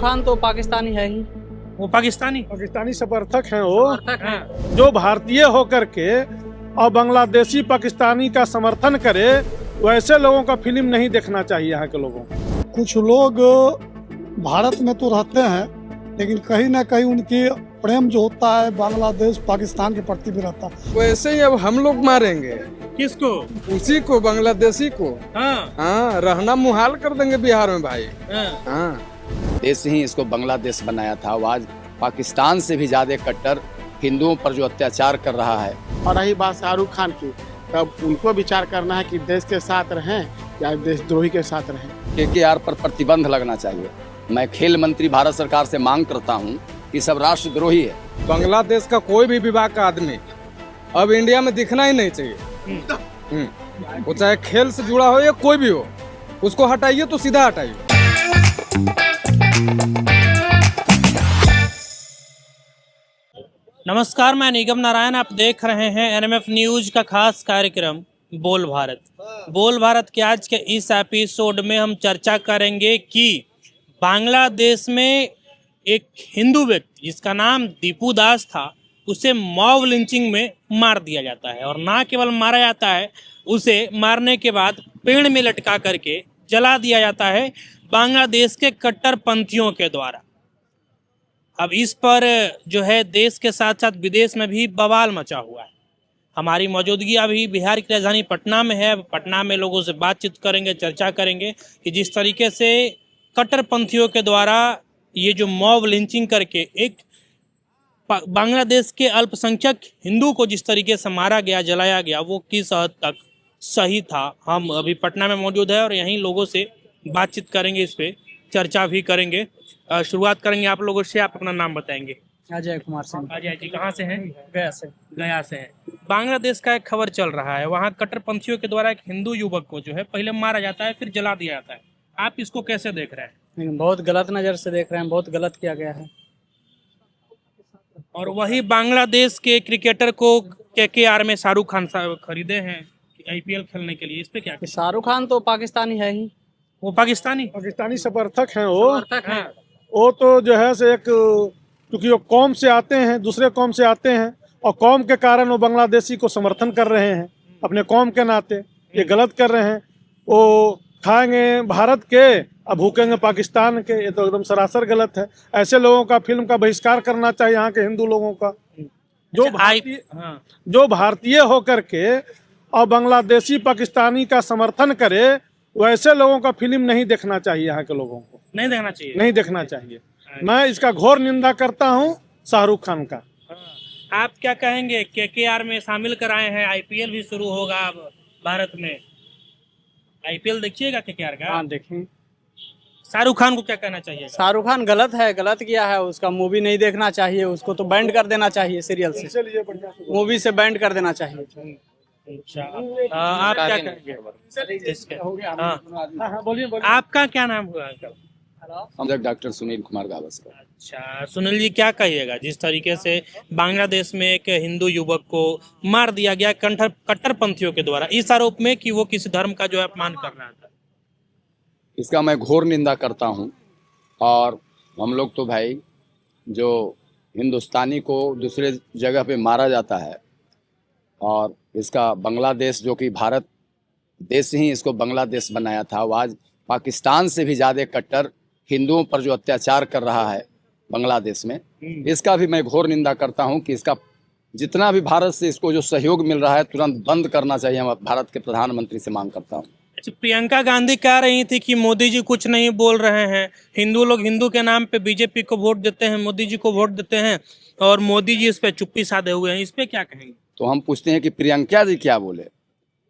खान तो पाकिस्तानी है ही। वो पाकिस्तानी समर्थक हैं वो। जो भारतीय होकर के और बांग्लादेशी पाकिस्तानी का समर्थन करे, वैसे लोगों का फिल्म नहीं देखना चाहिए यहाँ के लोगों को। कुछ लोग भारत में तो रहते हैं, लेकिन कहीं ना कहीं उनकी प्रेम जो होता है बांग्लादेश पाकिस्तान के प्रति भी रहता है। वैसे ही अब हम लोग मारेंगे किसको? उसी को, बांग्लादेशी को। हाँ रहना मुहाल कर देंगे बिहार में भाई। हाँ। देश ही इसको बांग्लादेश बनाया था। वो आज पाकिस्तान से भी ज्यादा कट्टर हिंदुओं पर जो अत्याचार कर रहा है। और रही बात शाहरुख खान की, तब उनको विचार करना है कि देश के साथ रहें या देशद्रोही के साथ रहें। KKR पर प्रतिबंध लगना चाहिए। मैं खेल मंत्री भारत सरकार से मांग करता हूँ कि सब राष्ट्रद्रोही है। बांग्लादेश का कोई भी विभाग का आदमी अब इंडिया में दिखना ही नहीं चाहिए। वो चाहे खेल से जुड़ा हो या कोई भी हो, उसको हटाइए तो सीधा हटाइए। नमस्कार, मैं निगम नारायण। आप देख रहे हैं NMF न्यूज का खास कार्यक्रम बोल भारत। बोल भारत के आज के इस एपिसोड में हम चर्चा करेंगे कि बांग्लादेश में एक हिंदू व्यक्ति जिसका नाम दीपू दास था, उसे मॉब लिंचिंग में मार दिया जाता है। और ना केवल मारा जाता है, उसे मारने के बाद पेड़ में लटका करके जला दिया जाता है बांग्लादेश के कट्टरपंथियों के द्वारा। अब इस पर जो है देश के साथ साथ विदेश में भी बवाल मचा हुआ है। हमारी मौजूदगी अभी बिहार की राजधानी पटना में है। पटना में लोगों से बातचीत करेंगे, चर्चा करेंगे कि जिस तरीके से कट्टरपंथियों के द्वारा ये जो मॉब लिंचिंग करके एक बांग्लादेश के अल्पसंख्यक हिंदू को जिस तरीके से मारा गया, जलाया गया, वो किस हद तक सही था। हम अभी पटना में मौजूद है और यहीं लोगों से बातचीत करेंगे, इस पे चर्चा भी करेंगे। शुरुआत करेंगे आप लोगों से। आप अपना नाम बताएंगे। अजय कुमार सिंह। अजय जी कहाँ से हैं? गया से। गया से है। बांग्लादेश का एक खबर चल रहा है, वहाँ कट्टरपंथियों के द्वारा एक हिंदू युवक को जो है पहले मारा जाता है, फिर जला दिया जाता है। आप इसको कैसे देख रहे हैं? लेकिन बहुत गलत नज़र से देख रहे हैं, बहुत गलत किया गया है। और वही बांग्लादेश के क्रिकेटर को KKR में शाहरुख खान साहब खरीदे हैं IPL खेलने के लिए। इस पे क्या? शाहरुख खान तो पाकिस्तानी है ही। वो पाकिस्तानी समर्थक हैं वो। हाँ। वो तो जो है से एक, क्योंकि वो कौम से आते हैं, दूसरे कौम से आते हैं और कौम के कारण वो बांग्लादेशी को समर्थन कर रहे हैं अपने कौम के नाते। ये गलत कर रहे हैं। वो खाएंगे भारत के और भूखेंगे पाकिस्तान के। ये तो एकदम सरासर गलत है। ऐसे लोगों का फिल्म का बहिष्कार करना चाहिए, यहाँ के हिंदू लोगों का। जो भारतीय होकर के और बांग्लादेशी पाकिस्तानी का समर्थन करे, वैसे लोगों का फिल्म नहीं देखना चाहिए। यहाँ के लोगों को नहीं देखना चाहिए। मैं इसका घोर निंदा करता हूँ शाहरुख खान का। आप क्या कहेंगे? KKR में शामिल कराए हैं, IPL भी शुरू होगा अब भारत में। IPL देखिएगा KKR का? हाँ देखें। शाहरुख खान को क्या कहना चाहिए? शाहरुख खान गलत है, गलत किया है। उसका मूवी नहीं देखना चाहिए, उसको तो बैन कर देना चाहिए, सीरियल से, मूवी से बैन कर देना चाहिए। अच्छा, आप क्या कहेंगे? बोलिए। आपका क्या नाम हुआ अंकल? हम डॉक्टर सुनील कुमार गावस्कर। अच्छा सुनील जी, क्या कहिएगा जिस तरीके से बांग्लादेश में एक हिंदू युवक को मार दिया गया कट्टरपंथियों के द्वारा, इस आरोप में कि वो किसी धर्म का जो है अपमान कर रहा था? इसका मैं घोर निंदा करता हूँ। और हम लोग तो भाई, जो हिंदुस्तानी को दूसरे जगह पे मारा जाता है, और इसका बांग्लादेश, जो कि भारत देश ही इसको बांग्लादेश बनाया था, वो आज पाकिस्तान से भी ज़्यादा कट्टर हिंदुओं पर जो अत्याचार कर रहा है बांग्लादेश में, इसका भी मैं घोर निंदा करता हूं कि इसका जितना भी भारत से इसको जो सहयोग मिल रहा है तुरंत बंद करना चाहिए। मैं भारत के प्रधानमंत्री से मांग करता हूं। अच्छा, प्रियंका गांधी कह रही थी कि मोदी जी कुछ नहीं बोल रहे हैं, हिंदू लोग हिंदू के नाम पे BJP को वोट देते हैं, मोदी जी को वोट देते हैं, और मोदी जी इस पे चुप्पी साधे हुए हैं। इस पे क्या कहेंगे? तो हम पूछते हैं कि प्रियंका जी क्या बोले।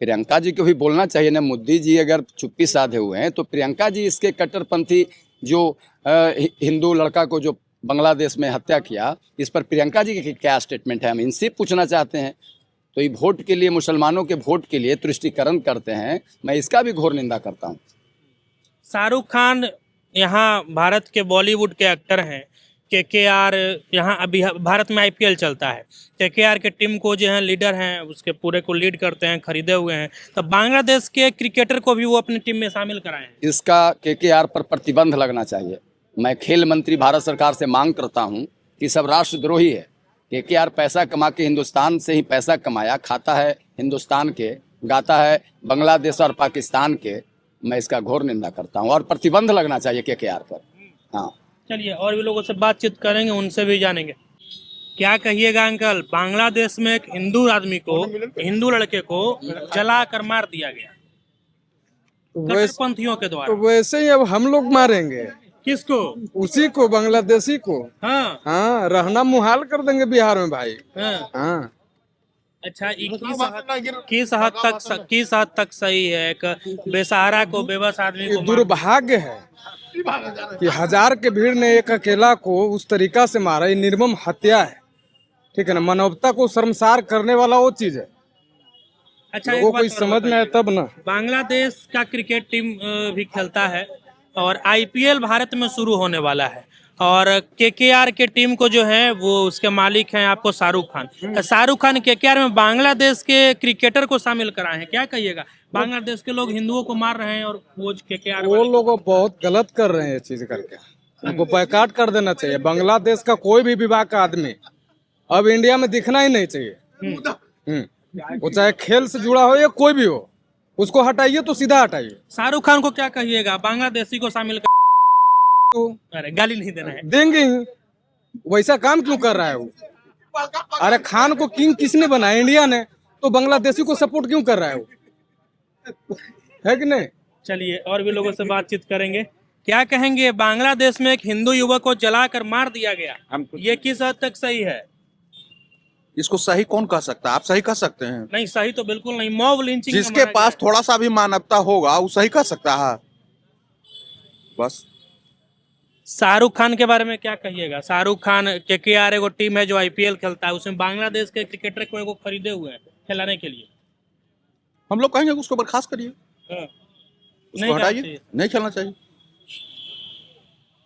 प्रियंका जी को भी बोलना चाहिए ना। मोदी जी अगर चुप्पी साधे हुए हैं तो प्रियंका जी इसके कट्टरपंथी जो हिंदू लड़का को जो बांग्लादेश में हत्या किया, इस पर प्रियंका जी की क्या स्टेटमेंट है, हम इनसे पूछना चाहते हैं। तो ये वोट के लिए, मुसलमानों के वोट के लिए तुष्टीकरण करते हैं। मैं इसका भी घोर निंदा करता हूँ। शाहरुख खान यहाँ भारत के बॉलीवुड के एक्टर हैं। KKR यहाँ अभी भारत में IPL चलता है। KKR के टीम को जो है लीडर हैं, उसके पूरे को लीड करते हैं, खरीदे हुए हैं। तो बांग्लादेश के क्रिकेटर को भी वो अपनी टीम में शामिल कराए हैं। इसका KKR पर प्रतिबंध लगना चाहिए। मैं खेल मंत्री भारत सरकार से मांग करता हूं कि सब राष्ट्रद्रोही है। KKR पैसा कमा के हिंदुस्तान से ही पैसा कमाया, खाता है हिंदुस्तान के, गाता है बांग्लादेश और पाकिस्तान के। मैं इसका घोर निंदा करता हूं और प्रतिबंध लगना चाहिए KKR पर। हाँ, चलिए और भी लोगों से बातचीत करेंगे, उनसे भी जानेंगे। क्या कहिएगा अंकल, बांग्लादेश में एक हिंदू आदमी को, हिंदू लड़के को जला कर मार दिया गया कट्टरपंथियों के द्वारा। तो वैसे ही अब हम लोग मारेंगे किसको? उसी को, बांग्लादेशी को। हाँ हाँ, रहना मुहाल कर देंगे बिहार में भाई। हाँ। हाँ, अच्छा, किस हद तक सही है एक बेसहारा को, बेबस आदमी ये को दुर्भाग्य है कि हजार के भीड़ ने एक अकेला को उस तरीका से मारा। ये निर्मम हत्या है, ठीक है ना। मानवता को शर्मसार करने वाला वो चीज है। अच्छा, वो कोई समझ में आए तब ना। बांग्लादेश का क्रिकेट टीम भी खेलता है और IPL भारत में शुरू होने वाला है, और KKR के टीम को जो है वो उसके मालिक हैं आपको शाहरुख खान। शाहरुख खान KKR में बांग्लादेश के क्रिकेटर को शामिल कराए हैं। क्या कहिएगा, बांग्लादेश के लोग हिंदुओं को मार रहे हैं और वो KKR वो लोग बहुत गलत कर रहे हैं ये चीज करके। उनको बायकॉट कर देना चाहिए। बांग्लादेश का कोई भी विभाग का आदमी अब इंडिया में दिखना ही नहीं चाहिए। वो चाहे खेल से जुड़ा हो या कोई भी हो, उसको हटाइए तो सीधा हटाइए। शाहरुख खान को क्या कहिएगा, बांग्लादेशी को शामिल अरे गाली नहीं देना है, देंगे ही। वैसा काम क्यों कर रहा है वो? अरे खान को किंग किसने बनाया? इंडिया ने। तो बांग्लादेशी को सपोर्ट क्यों कर रहा है वो? है कि नहीं? चलिए और भी लोगों से बातचीत करेंगे। क्या कहेंगे, बांग्लादेश में एक हिंदू युवक को जलाकर मार दिया गया, ये किस हद तक सही है? इसको सही कौन कह सकता है? आप सही कह सकते हैं? नहीं, सही तो बिल्कुल नहीं। मॉब लिंचिंग जिसके पास थोड़ा सा भी मानवता होगा वो सही कह सकता है। बस। शाहरुख खान के बारे में क्या कहिएगा? शाहरुख खान KKR एगो टीम है जो IPL खेलता है, उसमें बांग्लादेश के क्रिकेटर को एगो खरीदे हुए हैं खिलाने के लिए। हम लोग कहेंगे उसको बर्खास्त करिए, उसको हटाइए, नहीं खेलना चाहिए।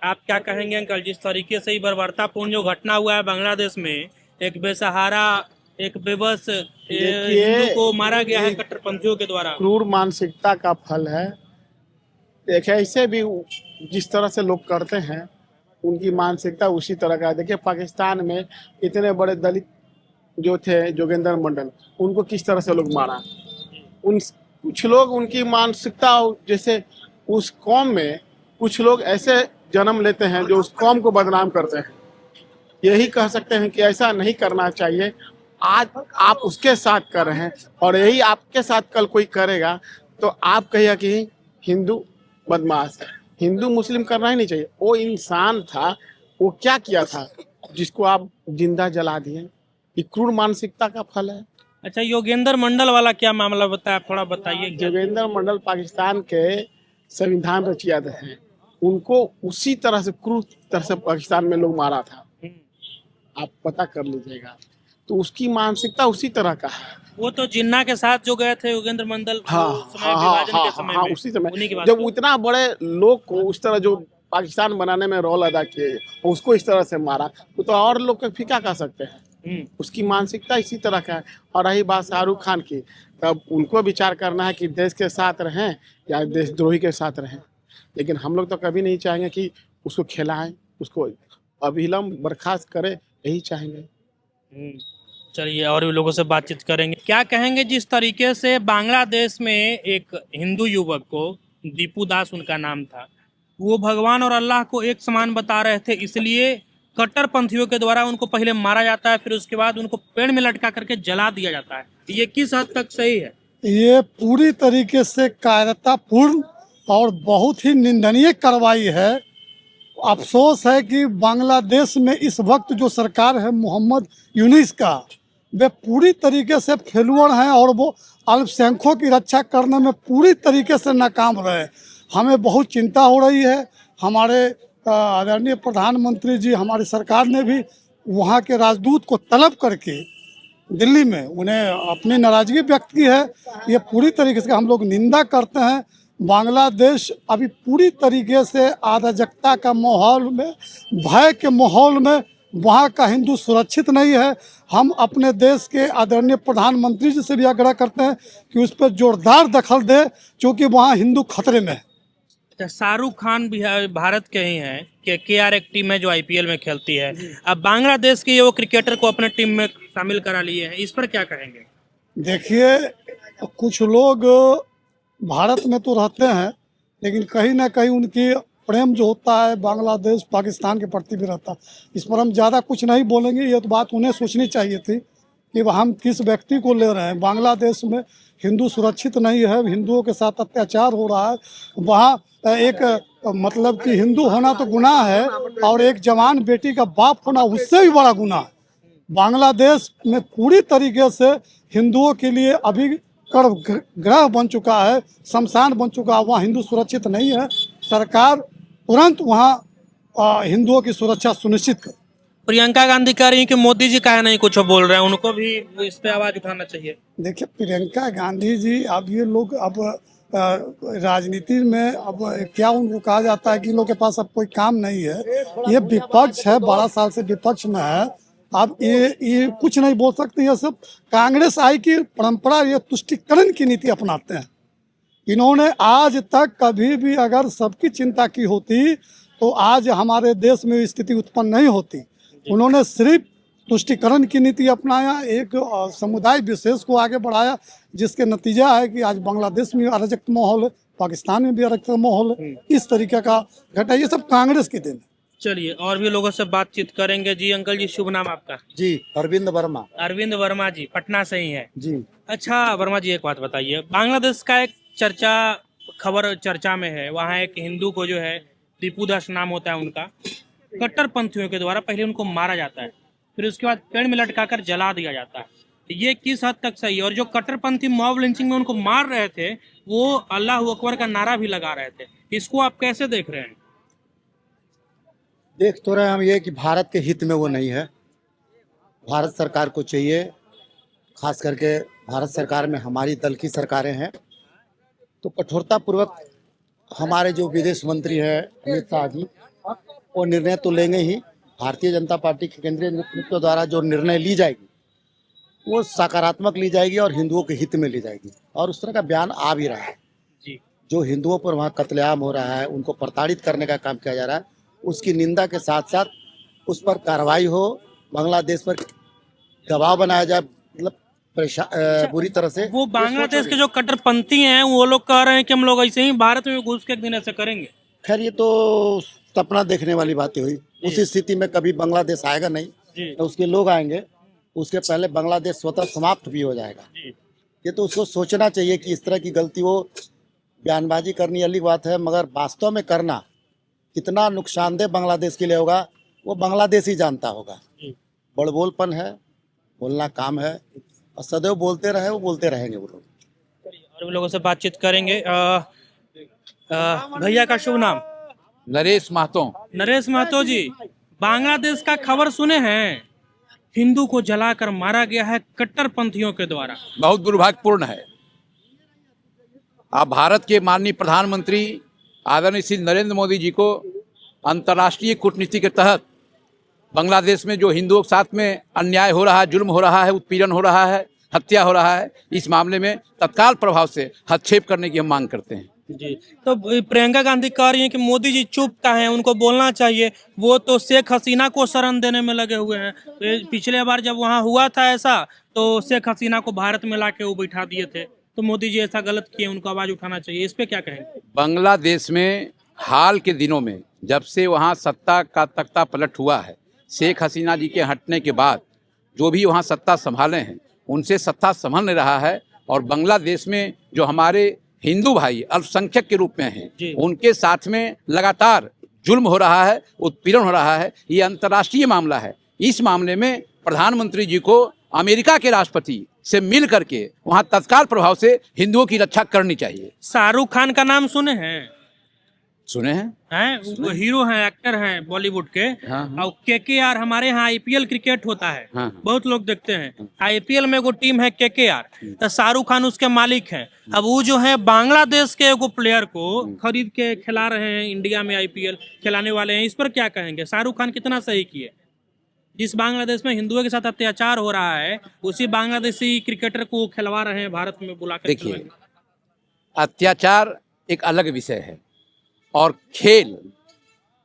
आप क्या कहेंगे अंकल, जिस तरीके से बर्बरतापूर्ण जो घटना हुआ है बांग्लादेश में, एक बेसहारा, एक बेबस हिंदू को मारा गया है कट्टरपंथियों के द्वारा। क्रूर मानसिकता का फल है। देखिए, ऐसे भी जिस तरह से लोग करते हैं उनकी मानसिकता उसी तरह का है। देखिए, पाकिस्तान में इतने बड़े दलित जो थे, जोगेंद्र मंडल, उनको किस तरह से लोग मारा। कुछ लोग उनकी मानसिकता, जैसे उस कौम में कुछ लोग ऐसे जन्म लेते हैं जो उस कौम को बदनाम करते हैं। यही कह सकते हैं कि ऐसा नहीं करना चाहिए। आज आप उसके साथ कर रहे हैं और यही आपके साथ कल कोई करेगा तो आप कहिए कि हिंदू बदमाश है। हिंदू मुस्लिम करना ही नहीं चाहिए। वो इंसान था, वो क्या किया था जिसको आप जिंदा जला दिए? ये क्रूर मानसिकता का फल है। अच्छा, योगेंद्र मंडल वाला क्या मामला बताया, थोड़ा बताइए। जोगेंद्र मंडल पाकिस्तान के संविधान रचयिता हैं। उनको उसी तरह से, क्रूर तरह से पाकिस्तान में लोग मारा था। आप पता कर लीजिएगा, तो उसकी मानसिकता उसी तरह का है। वो तो जिन्ना के साथ जो गए थे योगेंद्र मंडल, उसी समय जब उतना बड़े लोग को उस तरह जो पाकिस्तान बनाने में रोल अदा किए, उसको इस तरह से मारा, तो और लोग का फिर क्या कह सकते हैं? उसकी मानसिकता इसी तरह का है। और रही बात शाहरुख खान की, तब उनको विचार करना है कि देश के साथ रहें या देशद्रोही के साथ रहें। लेकिन हम लोग तो कभी नहीं चाहेंगे कि उसको खिलाएं, उसको अविलंब बर्खास्त करें, यही चाहेंगे। चलिए और भी लोगों से बातचीत करेंगे। क्या कहेंगे, जिस तरीके से बांग्लादेश में एक हिंदू युवक को, दीपू दास उनका नाम था, वो भगवान और अल्लाह को एक समान बता रहे थे, इसलिए कट्टरपंथियों के द्वारा उनको पहले मारा जाता है, फिर उसके बाद उनको पेड़ में लटका करके जला दिया जाता है। ये किस हद तक सही है? ये पूरी तरीके से कायरतापूर्ण और बहुत ही निंदनीय कार्रवाई है। अफसोस है कि बांग्लादेश में इस वक्त जो सरकार है मोहम्मद यूनिस का, वे पूरी तरीके से फेलुअर हैं और वो अल्पसंख्यकों की रक्षा करने में पूरी तरीके से नाकाम रहे। हमें बहुत चिंता हो रही है। हमारे आदरणीय प्रधानमंत्री जी, हमारी सरकार ने भी वहाँ के राजदूत को तलब करके दिल्ली में उन्हें अपनी नाराजगी व्यक्त की है। ये पूरी तरीके से हम लोग निंदा करते हैं। बांग्लादेश अभी पूरी तरीके से अराजकता का माहौल में, भय के माहौल में, वहाँ का हिंदू सुरक्षित नहीं है। हम अपने देश के आदरणीय प्रधानमंत्री जी से भी आग्रह करते हैं कि उस पर जोरदार दखल दे, क्योंकि वहाँ हिंदू खतरे में है। अच्छा, शाहरुख खान भी भारत के ही हैं, KKR एक टीम है जो IPL में खेलती है। अब बांग्लादेश के वो क्रिकेटर को अपने टीम में शामिल करा लिए हैं, इस पर क्या कहेंगे? देखिए, कुछ लोग भारत में तो रहते हैं, लेकिन कहीं ना कहीं उनकी प्रेम जो होता है बांग्लादेश पाकिस्तान के प्रति भी रहता है। इस पर हम ज़्यादा कुछ नहीं बोलेंगे, ये तो बात उन्हें सोचनी चाहिए थी कि हम किस व्यक्ति को ले रहे हैं। बांग्लादेश में हिंदू सुरक्षित नहीं है, हिंदुओं के साथ अत्याचार हो रहा है। वहाँ एक मतलब कि हिंदू होना तो गुनाह है, और एक जवान बेटी का बाप होना उससे भी बड़ा गुनाह है। बांग्लादेश में पूरी तरीके से हिंदुओं के लिए अभी गर्भगृह बन चुका है, शमशान बन चुका है। वहाँ हिंदू सुरक्षित नहीं है। सरकार तुरंत वहाँ हिंदुओं की सुरक्षा सुनिश्चित करे। प्रियंका गांधी कह रही हैं कि मोदी जी काहे नहीं कुछ बोल रहे हैं, उनको भी इस पे आवाज उठाना चाहिए। देखिए, प्रियंका गांधी जी, अब ये लोग अब राजनीति में अब क्या उनको कहा जाता है कि लोग के पास अब कोई काम नहीं है। ये विपक्ष है, 12 साल से विपक्ष में है। अब ये कुछ नहीं बोल सकते। ये सब कांग्रेस आई की परंपरा, ये तुष्टिकरण की नीति अपनाते हैं। इन्होंने आज तक कभी भी अगर सबकी चिंता की होती तो आज हमारे देश में स्थिति उत्पन्न नहीं होती। उन्होंने सिर्फ तुष्टिकरण की नीति अपनाया, एक समुदाय विशेष को आगे बढ़ाया, जिसके नतीजा है कि आज बांग्लादेश में अराजक माहौल है, पाकिस्तान में भी अराजक माहौल है। इस तरीके का घटा, ये सब कांग्रेस की देन है। चलिए, और भी लोगों से बातचीत करेंगे। जी अंकल जी, शुभ नाम आपका? जी, अरविंद वर्मा। अरविंद वर्मा जी, पटना से ही है जी। अच्छा वर्मा जी, एक बात बताइए, बांग्लादेश का एक खबर चर्चा में है। वहाँ एक हिंदू को जो है, दीपू दास नाम होता है उनका, कट्टरपंथियों के द्वारा पहले उनको मारा जाता है, फिर उसके बाद पेड़ में लटकाकर जला दिया जाता है। ये किस हद तक सही है? और जो कट्टरपंथी मॉब लिंचिंग में उनको मार रहे थे, वो अल्लाह अकबर का नारा भी लगा रहे थे। इसको आप कैसे देख रहे हैं? देख तो रहे हम ये कि भारत के हित में वो नहीं है। भारत सरकार को चाहिए, खास करके भारत सरकार में हमारी दल की सरकारें हैं, तो कठोरतापूर्वक हमारे जो विदेश मंत्री हैं अमित शाह जी, वो निर्णय तो लेंगे ही। भारतीय जनता पार्टी के केंद्रीय नेतृत्व द्वारा जो निर्णय ली जाएगी वो सकारात्मक ली जाएगी और हिंदुओं के हित में ली जाएगी। और उस तरह का बयान आ भी रहा है जी। जो हिंदुओं पर वहाँ कत्लेआम हो रहा है, उनको प्रताड़ित करने का काम किया जा रहा है, उसकी निंदा के साथ साथ उस पर कार्रवाई हो, बांग्लादेश पर दबाव बनाया जाए, मतलब बुरी तरह से। वो बांग्लादेश के जो कट्टरपंथी हैं वो लोग कह रहे हैं कि हम लोग ऐसे ही भारत में घुस के एक दिन ऐसे करेंगे। खैर, ये तो सपना देखने वाली बातें हुई। उस स्थिति में कभी बांग्लादेश आएगा नहीं, तो उसके लोग आएंगे। उसके पहले बांग्लादेश स्वतः समाप्त भी हो जाएगा। ये तो उसको सोचना चाहिए कि इस तरह की गलती, वो बयानबाजी करनी अलग बात है, मगर वास्तव में करना कितना नुकसानदेह बांग्लादेश के लिए होगा वो बांग्लादेश ही जानता होगा। बड़बोलपन है, बोलना काम है, और सदैव बोलते रहे, वो बोलते रहेंगे वो लोग। और भी लोगों से बातचीत करेंगे। भैया का शुभ नाम? नरेश महतो। नरेश महतो जी, बांग्लादेश का खबर सुने हैं, हिंदू को जलाकर मारा गया है कट्टरपंथियों के द्वारा। बहुत दुर्भाग्यपूर्ण है। आप भारत के माननीय प्रधानमंत्री आदरणीय श्री नरेंद्र मोदी जी को अंतर्राष्ट्रीय कूटनीति के तहत बांग्लादेश में जो हिंदुओं के साथ में अन्याय हो रहा है, जुल्म हो रहा है, उत्पीड़न हो रहा है, हत्या हो रहा है, इस मामले में तत्काल प्रभाव से हस्तक्षेप करने की हम मांग करते हैं। जी। तो प्रियंका गांधी कह रही हैं कि मोदी जी चुप का है, उनको बोलना चाहिए। वो तो शेख हसीना को शरण देने में लगे हुए हैं। पिछले बार जब वहाँ हुआ था ऐसा, तो शेख हसीना को भारत में लाके वो बैठा दिए थे। तो मोदी जी ऐसा गलत किए, उनको आवाज उठाना चाहिए। इस पे क्या कहेंगे? बांग्लादेश में हाल के दिनों में जब से वहाँ सत्ता का तख्ता पलट हुआ है, शेख हसीना जी के हटने के बाद जो भी वहाँ सत्ता संभाले हैं, उनसे सत्ता संभल नहीं रहा है। और बांग्लादेश में जो हमारे हिंदू भाई अल्पसंख्यक के रूप में हैं, उनके साथ में लगातार जुल्म हो रहा है, उत्पीड़न हो रहा है। ये अंतर्राष्ट्रीय मामला है। इस मामले में प्रधानमंत्री जी को अमेरिका के राष्ट्रपति से मिल करके वहाँ तत्काल प्रभाव से हिंदुओं की रक्षा करनी चाहिए। शाहरुख खान का नाम सुने हैं? सुने हैं? वो हीरो हैं, एक्टर हैं बॉलीवुड के। और KKR, हमारे यहाँ IPL क्रिकेट होता है, बहुत लोग देखते हैं। IPL में एगो टीम है KKR, तो शाहरुख खान उसके मालिक हैं। अब वो जो है बांग्लादेश के एगो प्लेयर को खरीद के खिला रहे हैं, इंडिया में IPL खिलाने वाले हैं। इस पर क्या कहेंगे? शाहरुख खान कितना सही किए? जिस बांग्लादेश में हिंदुओं के साथ अत्याचार हो रहा है, उसी बांग्लादेशी क्रिकेटर को खिलवा रहे हैं भारत में बुलाकर। देखिए, अत्याचार एक अलग विषय है और खेल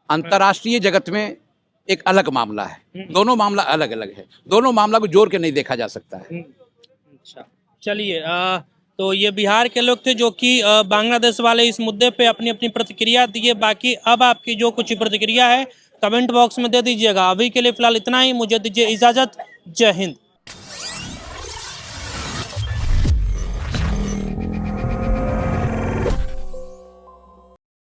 अंतर्राष्ट्रीय जगत में एक अलग मामला है। दोनों मामला अलग अलग है, दोनों मामला को जोड़ के नहीं देखा जा सकता है। अच्छा, चलिए तो ये बिहार के लोग थे जो कि बांग्लादेश वाले इस मुद्दे पे अपनी अपनी प्रतिक्रिया दिए। बाकी अब आपकी जो कुछ प्रतिक्रिया है कमेंट बॉक्स में दे दीजिएगा। अभी के लिए फिलहाल इतना ही, मुझे दीजिए इजाजत। जय हिंद।